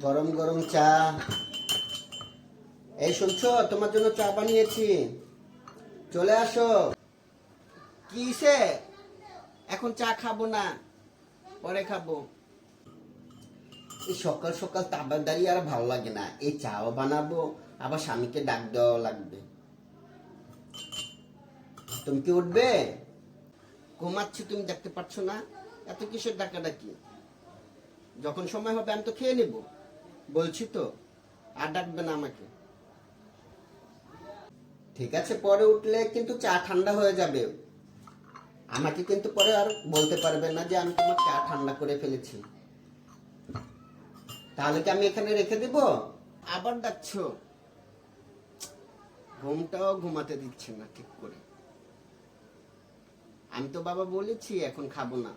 গরম গরম চা। এই শুনছো, তোমার জন্য চা বানিয়েছি, চলে আসো। কিসে? এখন চা খাবো না, পরে খাবো। এই সকাল সকাল তাবাদারি আর ভালো লাগে না। এই চাও বানাবো, আবার স্বামীকে ডাক দেওয়া লাগবে। তুমি কি উঠবে? ঘুমাচ্ছি, তুমি দেখতে পাচ্ছ না? এত কিসের ডাকাডাকি? যখন সময় হবে আমি তো খেয়ে নেব, বলছি তো। আর ডাকবে না আমাকে। ঠিক আছে, পরে উঠলে কিন্তু চা ঠান্ডা হয়ে যাবে। আমাকে কিন্তু পরে আর বলতে পারবে না যে আমি তোমার চা ঠান্ডা করে ফেলেছি। তাহলে কি আমি এখানে রেখে দেব? আবার ডাকছো? ঘুমটাও ঘুমাতে দিচ্ছে না ঠিক করে। আমি তো বাবা বলেছি এখন খাবো না।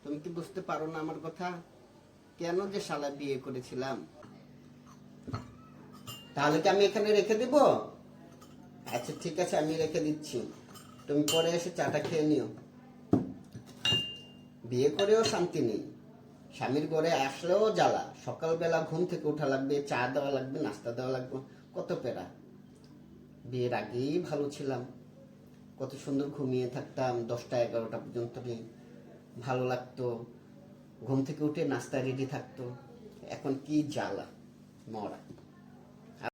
তুমি কি বুঝতে পারো না আমার কথা? কেন যে শালা বিয়ে করেছিলাম। তাহলে কি আমি এখানে রেখে দেব? আচ্ছা ঠিক আছে, আমি রেখে দিচ্ছি। তুমি পরে এসে চাটা খেয়ে নিও। বিয়ে করেও শান্তি নেই, স্বামীর ঘরে আসলেও জ্বালা। সকালবেলা ঘুম থেকে উঠা লাগবে, চা দেওয়া লাগবে, নাস্তা দেওয়া লাগবে, কত পেরা। বিয়ের আগেই ভালো ছিলাম, কত সুন্দর ঘুমিয়ে থাকতাম 10টা 11টা পর্যন্ত। ভালো লাগতো, ঘুম থেকে উঠে নাস্তা রেডি থাকতো। এখন কি জ্বালা মরা।